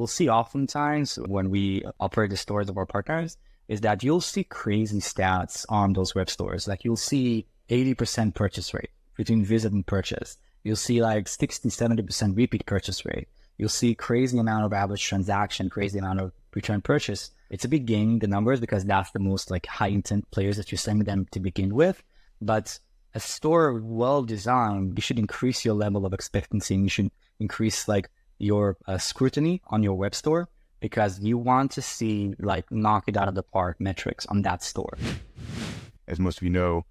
we'll see oftentimes when we operate the stores of our partners is that you'll see crazy stats on those web stores. Like you'll see 80% purchase rate between visit and purchase. You'll see like 60, 70% repeat purchase rate. You'll see crazy amount of average transaction, crazy amount of return purchase. It's a big game, the numbers, because that's the most like high intent players that you're sending them to begin with. But a store well designed, you should increase your level of expectancy, and you should increase like your scrutiny on your web store, because you want to see like knock it out of the park metrics on that store. As most of you know,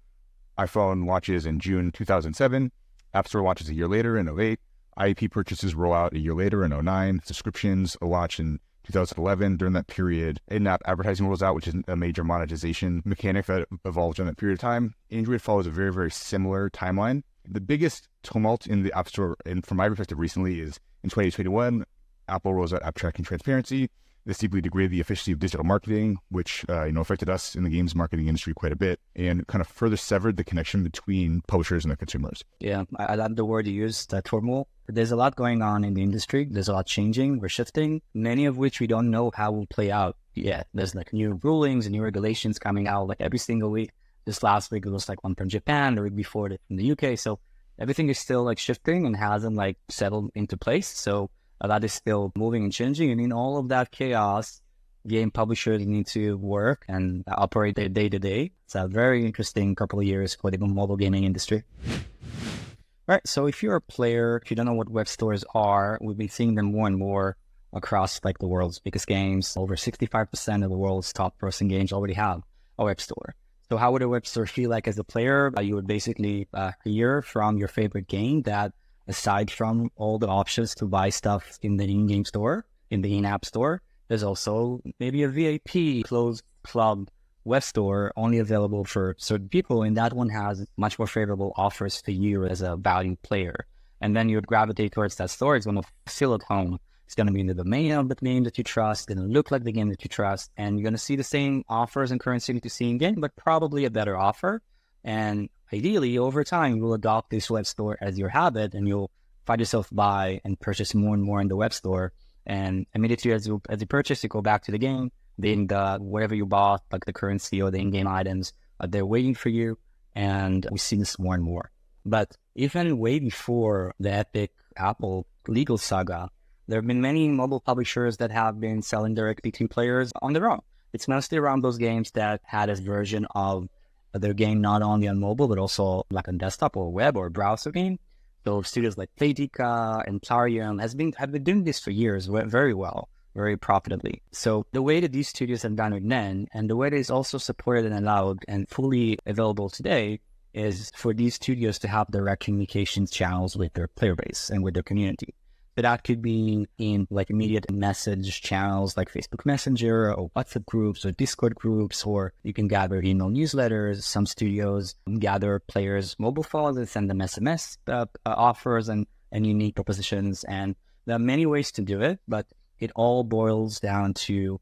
iPhone launches in June 2007. App Store launches a year later in 2008. IAP purchases roll out a year later in 2009. Subscriptions launch in 2011. During that period, in-app advertising rolls out, which is a major monetization mechanic that evolved during that period of time. Android follows a very, very similar timeline. The biggest tumult in the App Store, and from my perspective recently, is in 2021, Apple rolls out app tracking transparency. This deeply degraded the efficiency of digital marketing, which affected us in the games marketing industry quite a bit, and kind of further severed the connection between publishers and their consumers. Yeah, I love the word you used, turmoil. There's a lot going on in the industry. There's a lot changing. We're shifting, many of which we don't know how will play out yet. There's like new rulings and new regulations coming out like every single week. This last week, it was like one from Japan, the week before it from the UK. So everything is still like shifting and hasn't like settled into place. So a lot is still moving and changing. And in all of that chaos, game publishers need to work and operate their day-to-day. It's a very interesting couple of years for the mobile gaming industry. All right, so if you're a player, if you don't know what web stores are, we've been seeing them more and more across like the world's biggest games. Over 65% of the world's top grossing games already have a web store. So how would a web store feel like as a player? You would basically hear from your favorite game that aside from all the options to buy stuff in the in-game store, in the in-app store, there's also maybe a VIP closed club web store only available for certain people. And that one has much more favorable offers for you as a valued player. And then you would gravitate towards that store. It's going to feel at home. It's going to be in the domain of the game that you trust. It's going to look like the game that you trust. And you're going to see the same offers and currency that you see in game, but probably a better offer. And ideally, over time, you will adopt this web store as your habit, and you'll find yourself buy and purchase more and more in the web store. And immediately as you purchase, you go back to the game, then whatever you bought, like the currency or the in-game items, they're waiting for you. And we see this more and more. But even way before the epic Apple legal saga, there have been many mobile publishers that have been selling directly to players on their own. It's mostly around those games that had a version of their game not only on mobile, but also like on desktop or web or browser game. So studios like Playtika and Plarium have been doing this for years very well, very profitably. So the way that these studios have done it then, and the way that it's also supported and allowed and fully available today, is for these studios to have direct communications channels with their player base and with their community. So that could be in like immediate message channels like Facebook Messenger or WhatsApp groups or Discord groups, or you can gather email newsletters. Some studios gather players' mobile phones and send them SMS offers and unique propositions. And there are many ways to do it, but it all boils down to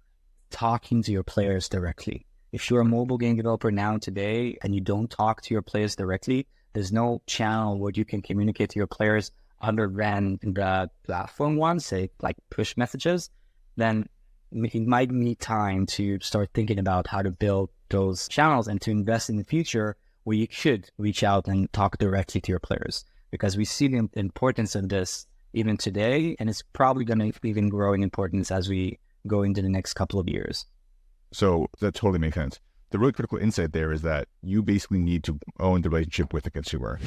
talking to your players directly. If you're a mobile game developer now today and you don't talk to your players directly, there's no channel where you can communicate to your players other than the platform one, say like push messages, then it might need time to start thinking about how to build those channels and to invest in the future where you should reach out and talk directly to your players, because we see the importance of this even today, and it's probably going to even grow in importance as we go into the next couple of years. So that totally makes sense. The really critical insight there is that you basically need to own the relationship with the consumer.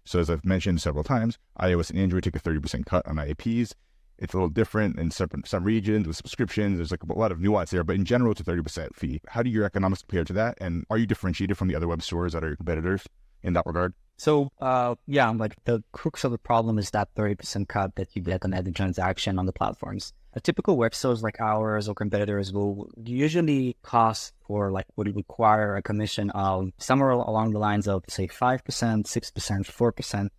So as I've mentioned several times, iOS and Android take a 30% cut on IAPs. It's a little different in some regions with subscriptions. There's like a lot of nuance there, but in general, it's a 30% fee. How do your economics compare to that? And are you differentiated from the other web stores that are your competitors in that regard? So, like the crux of the problem is that 30% cut that you get on every transaction on the platforms. A typical web stores like ours or competitors will usually cost or like would require a commission of somewhere along the lines of say 5%, 6%, 4%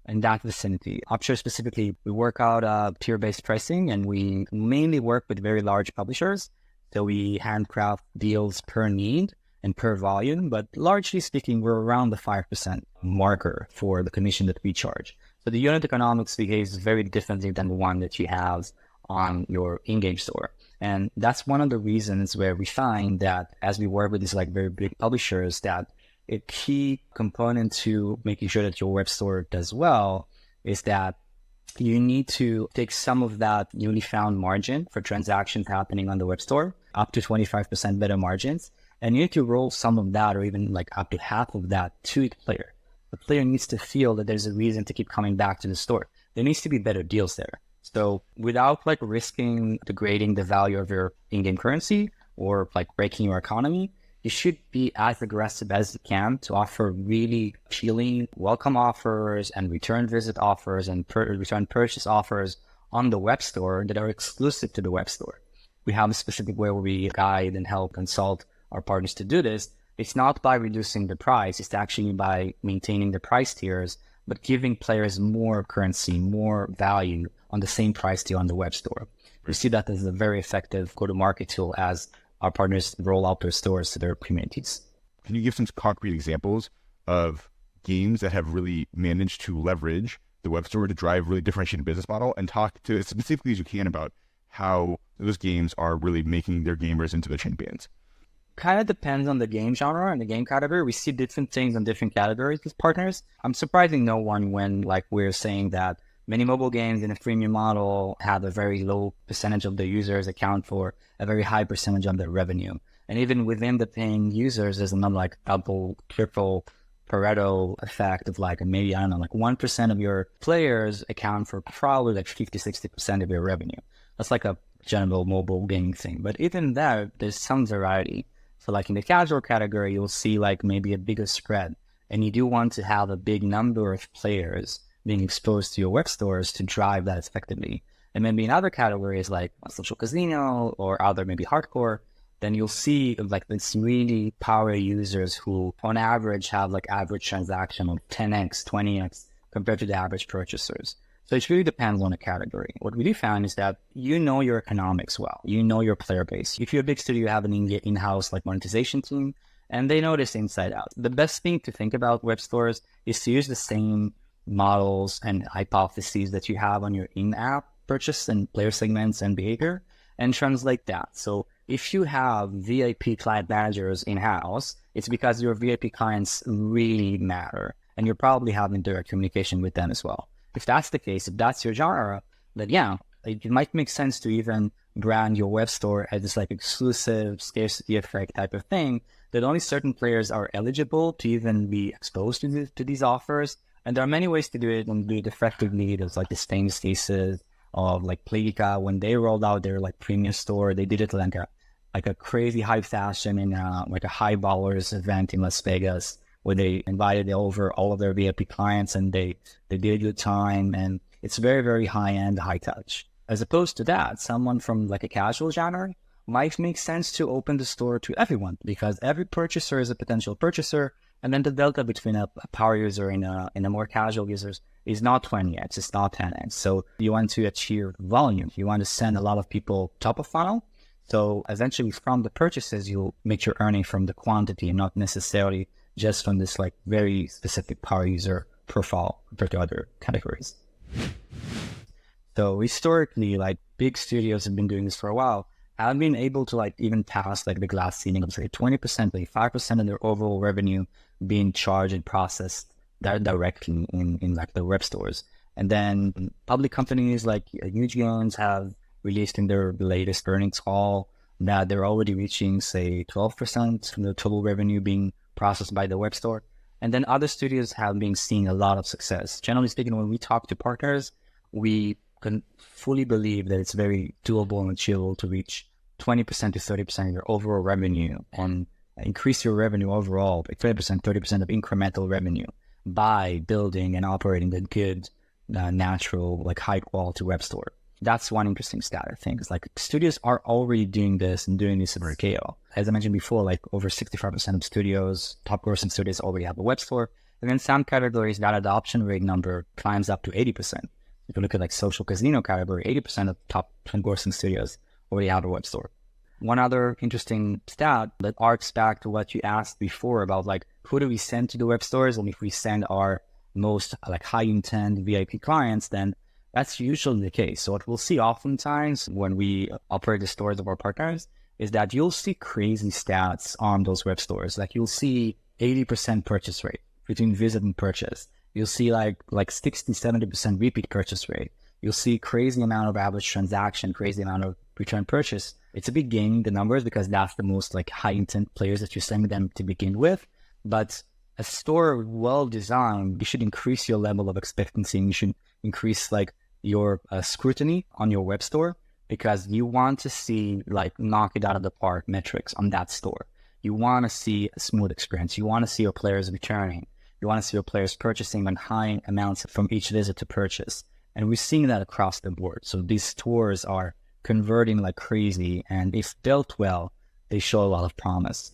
in that vicinity. Upshare specifically, we work out tier-based pricing, and we mainly work with very large publishers. So we handcraft deals per need and per volume, but largely speaking, we're around the 5% marker for the commission that we charge. So the unit economics behaves very differently than the one that you have on your in-game store. And that's one of the reasons where we find that as we work with these like very big publishers, that a key component to making sure that your web store does well is that you need to take some of that newly found margin for transactions happening on the web store, up to 25% better margins. And you need to roll some of that or even like up to half of that to the player. The player needs to feel that there's a reason to keep coming back to the store. There needs to be better deals there. So without like risking degrading the value of your in-game currency or like breaking your economy, you should be as aggressive as you can to offer really appealing welcome offers and return visit offers and return purchase offers on the web store that are exclusive to the web store. We have a specific way where we guide and help consult our partners to do this. It's not by reducing the price, it's actually by maintaining the price tiers, but giving players more currency, more value on the same price tier on the web store. We see that as a very effective go-to-market tool as our partners roll out their stores to their communities. Can you give some concrete examples of games that have really managed to leverage the web store to drive really differentiated business model, and talk to as specifically as you can about how those games are really making their gamers into the champions? Kind of depends on the game genre and the game category. We see different things on different categories with partners. I'm surprising no one when like we're saying that many mobile games in a freemium model have a very low percentage of the users account for a very high percentage of their revenue. And even within the paying users, there's another like double, triple Pareto effect of like maybe, I don't know, like 1% of your players account for probably like 50, 60% of your revenue. That's like a general mobile gaming thing. But even there, there's some variety. So like in the casual category, you'll see like maybe a bigger spread. And you do want to have a big number of players being exposed to your web stores to drive that effectively. And maybe in other categories like social casino or other maybe hardcore, then you'll see like this really power users who on average have like average transaction of 10x, 20x compared to the average purchasers. So it really depends on the category. What we do find is that you know your economics well, you know your player base. If you're a big studio, you have an in-house like monetization team, and they know this inside out. The best thing to think about web stores is to use the same models and hypotheses that you have on your in-app purchase and player segments and behavior and translate that. So if you have VIP client managers in-house, it's because your VIP clients really matter and you're probably having direct communication with them as well. If that's the case, if that's your genre, then yeah, it might make sense to even brand your web store as this like exclusive scarcity effect type of thing that only certain players are eligible to even be exposed to these offers. And there are many ways to do it and do it effectively. There's like this famous cases of like Playtika when they rolled out their like premium store. They did it like a crazy high fashion in like a high ballers event in Las Vegas where they invited over all of their VIP clients and they did a good time. And it's very, very high end, high touch. As opposed to that, someone from like a casual genre might make sense to open the store to everyone because every purchaser is a potential purchaser. And then the delta between a power user and a more casual users is not 20x, it's not 10x. So you want to achieve volume. You want to send a lot of people top of funnel. So eventually from the purchases, you'll make your earning from the quantity and not necessarily just from this like very specific power user profile compared to other categories. So historically, like big studios have been doing this for a while. Have been able to like even pass like the glass ceiling of say 20%, 25% of their overall revenue being charged and processed directly in like the web stores. And then public companies like Huge Games have released in their latest earnings call that they're already reaching say 12% from the total revenue being processed by the web store. And then other studios have been seeing a lot of success. Generally speaking, when we talk to partners, we can fully believe that it's very doable and achievable to reach 20% to 30% of your overall revenue and increase your revenue overall by 30%, 30% of incremental revenue by building and operating a good, natural, like high quality web store. That's one interesting stat, I think. It's like studios are already doing this and doing this at scale. As I mentioned before, like over 65% of studios, top grossing studios already have a web store. And in some categories, that adoption rate number climbs up to 80%. If you look at like social casino category, 80% of top 10 grossing studios already have a web store. One other interesting stat that arcs back to what you asked before about like, who do we send to the web stores? And if we send our most like high intent VIP clients, then That's usually the case. So what we'll see oftentimes when we operate the stores of our partners is that you'll see crazy stats on those web stores. Like you'll see 80% purchase rate between visit and purchase. You'll see like 60, 70% repeat purchase rate. You'll see crazy amount of average transaction, crazy amount of return purchase. It's a big game, the numbers, because that's the most like high intent players that you're sending them to begin with. But a store well designed, you should increase your level of expectancy, and you should increase like your scrutiny on your web store, because you want to see like knock it out of the park metrics on that store. You want to see a smooth experience. You want to see your players returning. You want to see your players purchasing on high amounts from each visit to purchase. And we're seeing that across the board. So these stores are converting like crazy, and if built well, they show a lot of promise.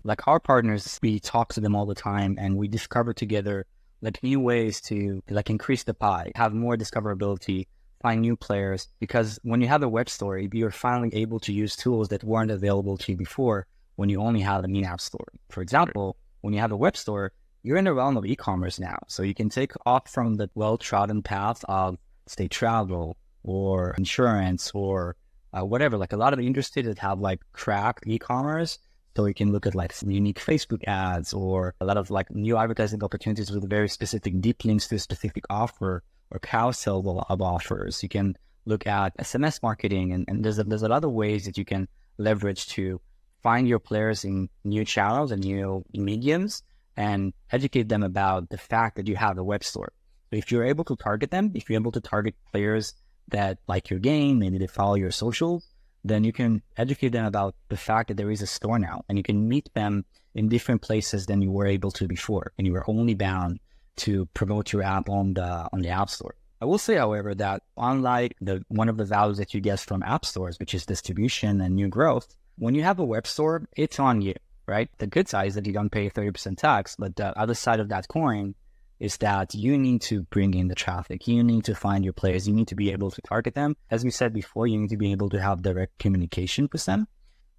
Like our partners, we talk to them all the time, and we discover together like new ways to like increase the pie, have more discoverability, find new players. Because when you have a web store, you're finally able to use tools that weren't available to you before when you only had an in-app store. For example, when you have a web store, you're in the realm of e-commerce now. So you can take off from the well-trodden path of, say, travel or insurance or whatever. Like a lot of the industries that have like cracked e-commerce. So you can look at like some unique Facebook ads or a lot of like new advertising opportunities with very specific deep links to a specific offer or carousel of offers. You can look at SMS marketing, and there's a lot of ways that you can leverage to find your players in new channels and new mediums and educate them about the fact that you have a web store. So if you're able to target them, if you're able to target players that like your game, maybe they follow your socials, then you can educate them about the fact that there is a store now, and you can meet them in different places than you were able to before, and you were only bound to promote your app on the App Store. I will say, however, that unlike one of the values that you get from app stores, which is distribution and new growth, when you have a web store, it's on you, right? The good side is that you don't pay 30% tax, but the other side of that coin is that you need to bring in the traffic. You need to find your players. You need to be able to target them. As we said before, you need to be able to have direct communication with them,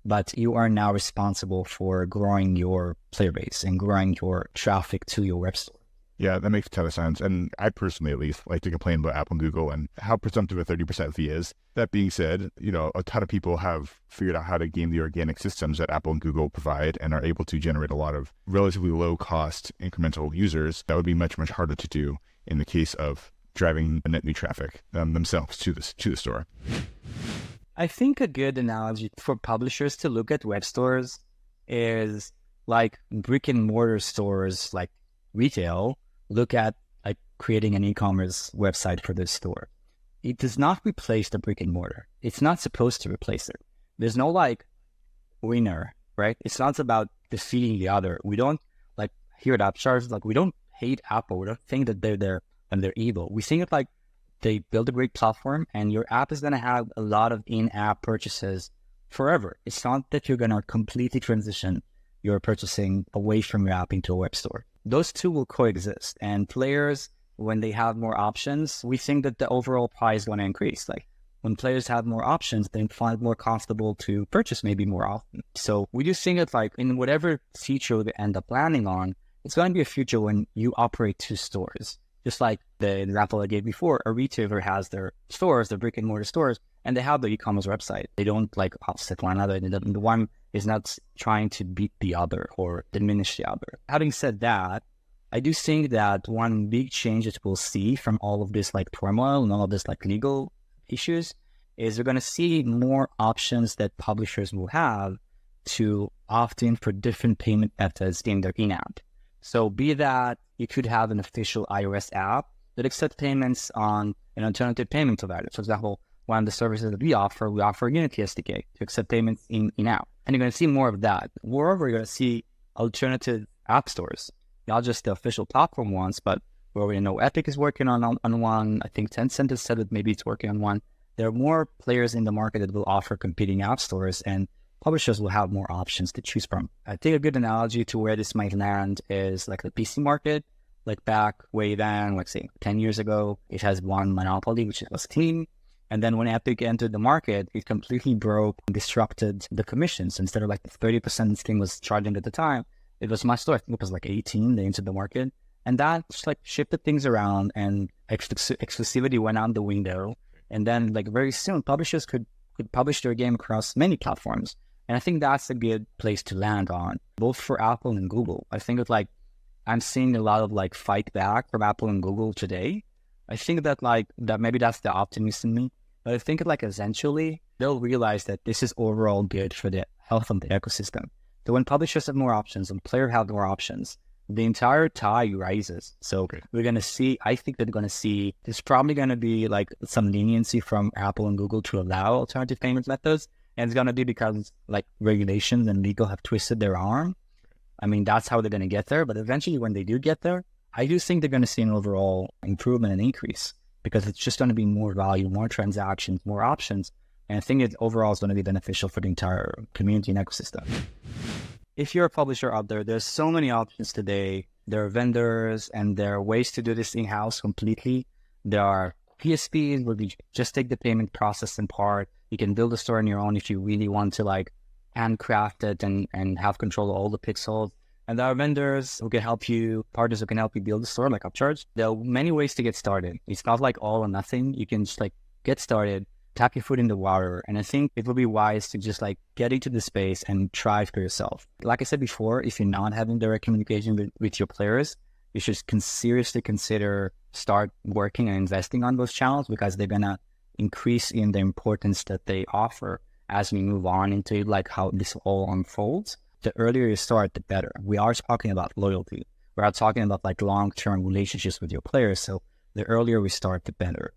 but you are now responsible for growing your player base and growing your traffic to your web store. Yeah, that makes a ton of sense. And I personally, at least, like to complain about Apple and Google and how presumptive a 30% fee is. That being said, a ton of people have figured out how to game the organic systems that Apple and Google provide and are able to generate a lot of relatively low-cost incremental users. That would be much, much harder to do in the case of driving net new traffic themselves to the store. I think a good analogy for publishers to look at web stores is like brick and mortar stores, like retail. Look at like creating an e-commerce website for this store. It does not replace the brick and mortar. It's not supposed to replace it. There's no like winner, right? It's not about defeating the other. We don't like here at Upcharge, like we don't hate Apple. We don't think that they're there and they're evil. We think it like they build a great platform and your app is going to have a lot of in-app purchases forever. It's not that you're going to completely transition your purchasing away from your app into a web store. Those two will coexist, and players, when they have more options, we think that the overall pie is going to increase. Like when players have more options, they find more comfortable to purchase maybe more often. So we do think that like in whatever feature they end up landing on, it's going to be a future when you operate two stores. Just like the example I gave before, a retailer has their stores, their brick and mortar stores, and they have the e-commerce website. They don't like offset one another. The one is not trying to beat the other or diminish the other. Having said that, I do think that one big change that we'll see from all of this like turmoil and all of this like legal issues is we're going to see more options that publishers will have to opt in for different payment methods in their in-app. So be that you could have an official iOS app that accepts payments on an alternative payment provider. For example, one of the services that we offer Unity SDK to accept payments in-app. And you're going to see more of that. Moreover, you're going to see alternative app stores, not just the official platform ones, but we already know Epic is working on one. I think Tencent has said that maybe it's working on one. There are more players in the market that will offer competing app stores, and publishers will have more options to choose from. I think a good analogy to where this might land is like the PC market. Like back way then, like say 10 years ago, it has one monopoly, which was Steam. And then when Epic entered the market, it completely broke and disrupted the commissions. Instead of like the 30% Steam was charging at the time, it was much lower. I think it was like 18, they entered the market. And that just like shifted things around, and exclusivity went out the window. And then like very soon, publishers could publish their game across many platforms. And I think that's a good place to land on, both for Apple and Google. I think that like I'm seeing a lot of like fight back from Apple and Google today. I think that like that maybe that's the optimist in me. But I think like eventually they'll realize that this is overall good for the health of the ecosystem. So when publishers have more options and players have more options, the entire tide rises. So we're going to see, I think they're going to see, there's probably going to be like some leniency from Apple and Google to allow alternative payment methods. And it's going to be because like regulations and legal have twisted their arm. I mean, that's how they're going to get there. But eventually when they do get there, I do think they're going to see an overall improvement and increase, because it's just going to be more value, more transactions, more options. And I think it overall is going to be beneficial for the entire community and ecosystem. If you're a publisher out there, there's so many options today. There are vendors and there are ways to do this in-house completely. There are PSPs where you just take the payment process in part. You can build a store on your own if you really want to like handcraft it and have control of all the pixels. And there are vendors who can help you, partners who can help you build a store like Upcharge. There are many ways to get started. It's not like all or nothing. You can just like get started, tap your foot in the water. And I think it would be wise to just like get into the space and try for yourself. Like I said before, if you're not having direct communication with your players, you should seriously consider start working and investing on those channels, because they're going to increase in the importance that they offer as we move on into like how this all unfolds. The earlier you start, the better. We are talking about loyalty. We are talking about like long-term relationships with your players. So the earlier we start, the better.